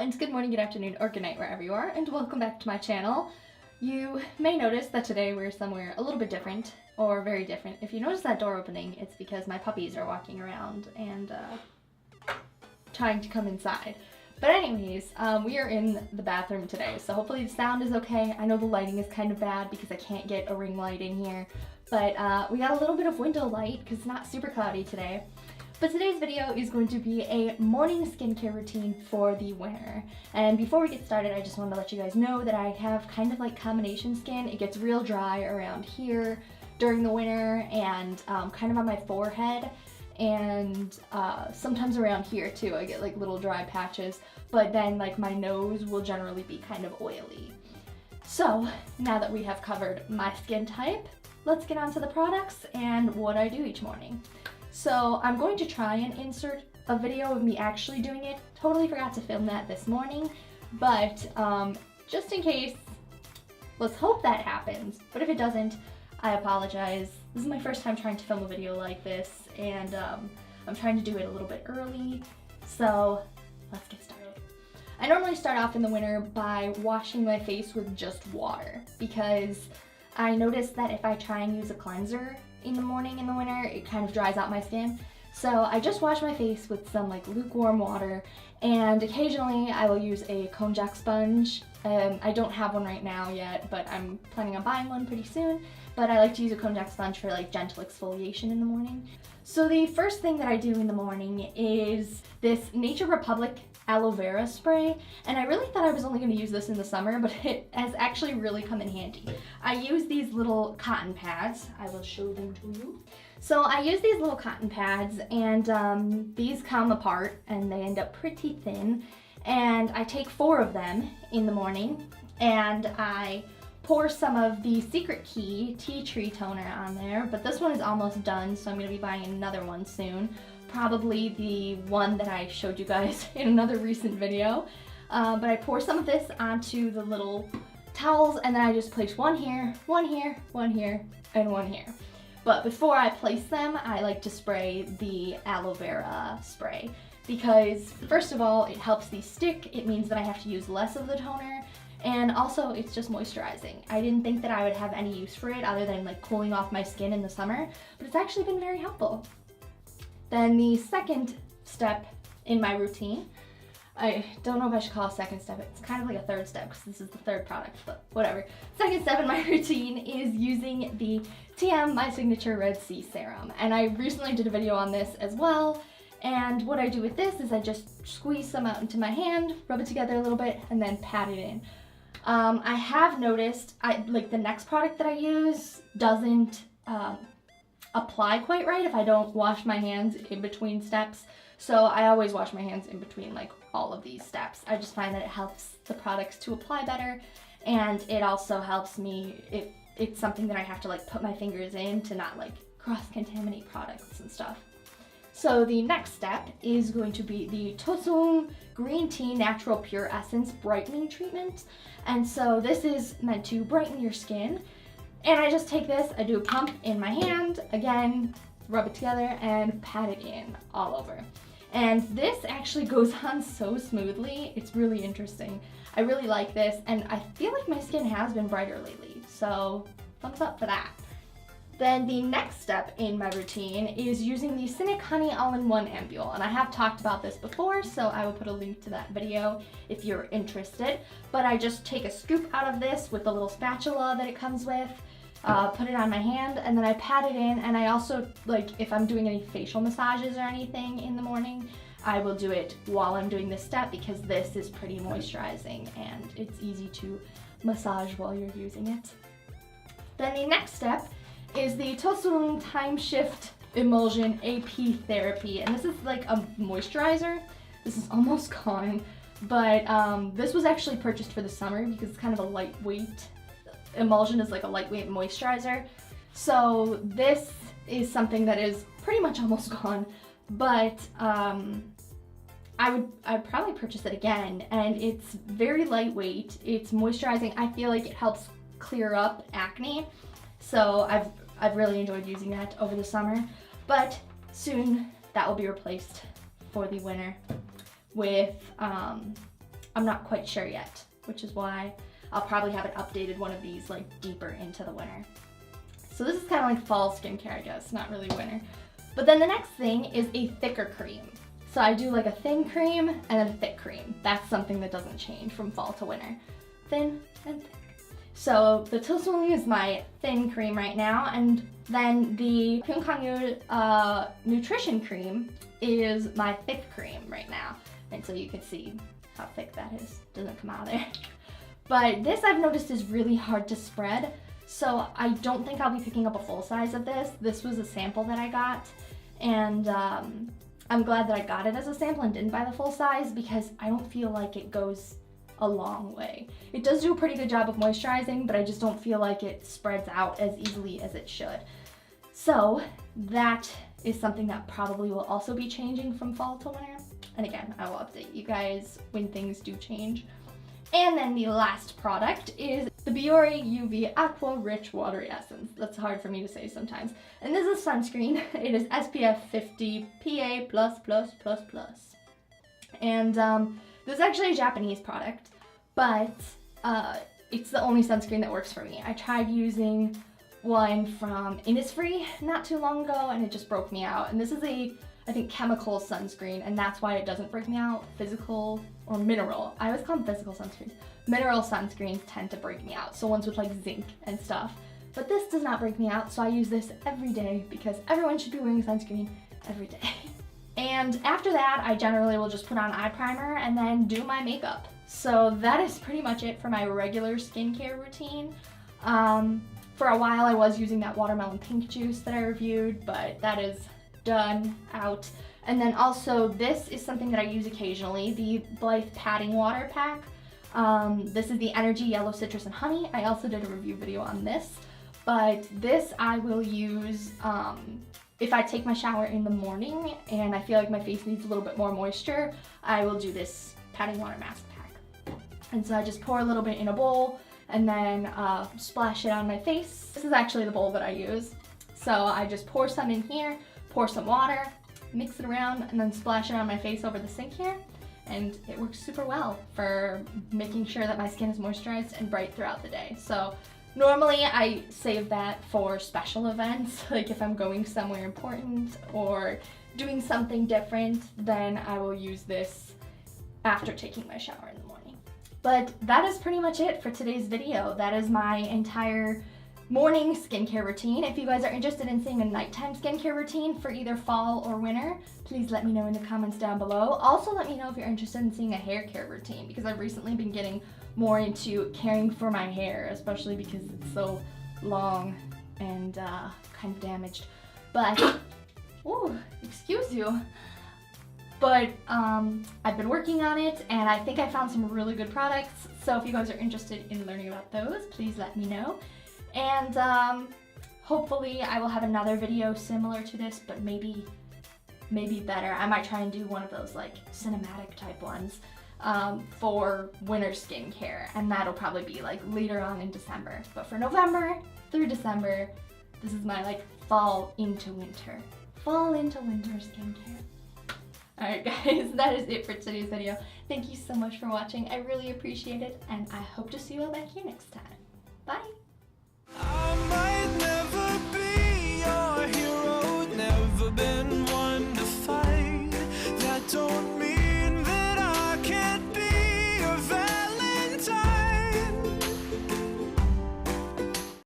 and good morning, good afternoon, or good night wherever you are, and welcome back to my channel. You may notice that today we're somewhere a little bit different, or very different. If you notice that door opening, it's because my puppies are walking around and trying to come inside. But anyways, we are in the bathroom today, so hopefully the sound is okay. I know the lighting is kind of bad because I can't get a ring light in here, but we got a little bit of window light because it's not super cloudy today. But today's video is going to be a morning skincare routine for the winter. And before we get started, I just wanted to let you guys know that I have kind of like combination skin. It gets real dry around here during the winter and kind of on my forehead and sometimes around here too. I get like little dry patches, but then like my nose will generally be kind of oily. So now that we have covered my skin type, let's get on to the products and what I do each morning. So I'm going to try and insert a video of me actually doing it. Totally forgot to film that this morning, but just in case, let's hope that happens. But if it doesn't, I apologize. This is my first time trying to film a video like this, and I'm trying to do it a little bit early, so let's get started. I normally start off in the winter by washing my face with just water, because I noticed that if I try and use a cleanser in the morning in the winter, it kind of dries out my skin. So I just wash my face with some like lukewarm water, and occasionally I will use a konjac sponge. I don't have one right now yet, but I'm planning on buying one pretty soon. But I like to use a konjac sponge for like gentle exfoliation in the morning. So the first thing that I do in the morning is this Nature Republic aloe vera spray, and I really thought I was only going to use this in the summer, but it has actually really come in handy. I use these little cotton pads. I will show them to you. So I use these little cotton pads, and these come apart and they end up pretty thin, and I take 4 of them in the morning and I pour some of the Secret Key tea tree toner on there, but this one is almost done, so I'm going to be buying another one soon. Probably the one that I showed you guys in another recent video. But I pour some of this onto the little towels, and then I just place one here, one here, one here, and one here. But before I place them, I like to spray the aloe vera spray, because first of all, it helps these stick. It means that I have to use less of the toner, and also it's just moisturizing. I didn't think that I would have any use for it other than like cooling off my skin in the summer, but it's actually been very helpful. Then the second step in my routine, I don't know if I should call it a second step, it's kind of like a third step because this is the third product, but whatever. Second step in my routine is using the TM My Signature Red Sea Serum, and I recently did a video on this as well. And what I do with this is I just squeeze some out into my hand, rub it together a little bit, and then pat it in. I have noticed, like the next product that I use doesn't apply quite right if I don't wash my hands in between steps. So I always wash my hands in between like all of these steps. I just find that it helps the products to apply better, and it also helps me if it's something that I have to like put my fingers in to not like cross-contaminate products and stuff. So the next step is going to be the Tosung Green Tea Natural Pure Essence Brightening Treatment. And so this is meant to brighten your skin. And I just take this, I do a pump in my hand, again, rub it together and pat it in all over. And this actually goes on so smoothly, it's really interesting. I really like this, and I feel like my skin has been brighter lately, so thumbs up for that. Then the next step in my routine is using the Cynic Honey All-in-One Ampule, and I have talked about this before, so I will put a link to that video if you're interested. But I just take a scoop out of this with the little spatula that it comes with, put it on my hand, and then I pat it in. And I also, like, if I'm doing any facial massages or anything in the morning, I will do it while I'm doing this step, because this is pretty moisturizing and it's easy to massage while you're using it. Then the next step is the Tosung Time Shift Emulsion AP Therapy, and this is like a moisturizer. This is almost gone, but this was actually purchased for the summer because it's kind of a lightweight emulsion, is like a lightweight moisturizer. So this is something that is pretty much almost gone, but I'd probably purchase it again, and it's very lightweight. It's moisturizing. I feel like it helps clear up acne, so I've really enjoyed using that over the summer, but soon that will be replaced for the winter with I'm not quite sure yet, which is why I'll probably have it updated one of these like deeper into the winter. So this is kind of like fall skincare, I guess, not really winter. But then the next thing is a thicker cream. So I do like a thin cream and then a thick cream. That's something that doesn't change from fall to winter. Thin and thick. So the Tilsuli is my thin cream right now, and then the Pyongkangyu nutrition cream is my thick cream right now. And so you can see how thick that is. Doesn't come out of there. But this I've noticed is really hard to spread. So I don't think I'll be picking up a full size of this. This was a sample that I got, and I'm glad that I got it as a sample and didn't buy the full size because I don't feel like it goes a long way. It does do a pretty good job of moisturizing, but I just don't feel like it spreads out as easily as it should. So that is something that probably will also be changing from fall to winter. And again, I will update you guys when things do change. And then the last product is the Biore UV Aqua Rich Watery Essence. That's hard for me to say sometimes. And this is sunscreen. It is SPF 50 PA+++++. And this is actually a Japanese product, but it's the only sunscreen that works for me. I tried using one from Innisfree not too long ago, and it just broke me out. And this is a, I think, chemical sunscreen, and that's why it doesn't break me out. Physical or mineral. I always call them physical sunscreens. Mineral sunscreens tend to break me out, so ones with like zinc and stuff. But this does not break me out, so I use this every day because everyone should be wearing sunscreen every day. And after that, I generally will just put on eye primer and then do my makeup. So that is pretty much it for my regular skincare routine. For a while I was using that watermelon pink juice that I reviewed, but that is done, out. And then also this is something that I use occasionally, the Blythe Padding Water Pack. This is the Energy Yellow Citrus and Honey. I also did a review video on this, but this I will use if I take my shower in the morning and I feel like my face needs a little bit more moisture. I will do this padding water mask pack. And so I just pour a little bit in a bowl and then splash it on my face. This is actually the bowl that I use. So I just pour some in here, pour some water, mix it around, and then splash it on my face over the sink here. And it works super well for making sure that my skin is moisturized and bright throughout the day. So normally I save that for special events, like if I'm going somewhere important or doing something different, then I will use this after taking my shower in the morning. But that is pretty much it for today's video. That is my entire morning skincare routine. If you guys are interested in seeing a nighttime skincare routine for either fall or winter, please let me know in the comments down below. Also let me know if you're interested in seeing a hair care routine, because I've recently been getting more into caring for my hair, especially because it's so long and kind of damaged. But, ooh, excuse you. But I've been working on it, and I think I found some really good products. So if you guys are interested in learning about those, please let me know. And hopefully I will have another video similar to this, but maybe better. I might try and do one of those like cinematic type ones for winter skincare, and that'll probably be like later on in December. But for November through December, this is my like fall into winter skincare. Alright guys, that is it for today's video. Thank you so much for watching. I really appreciate it, and I hope to see you all back here next time. Bye!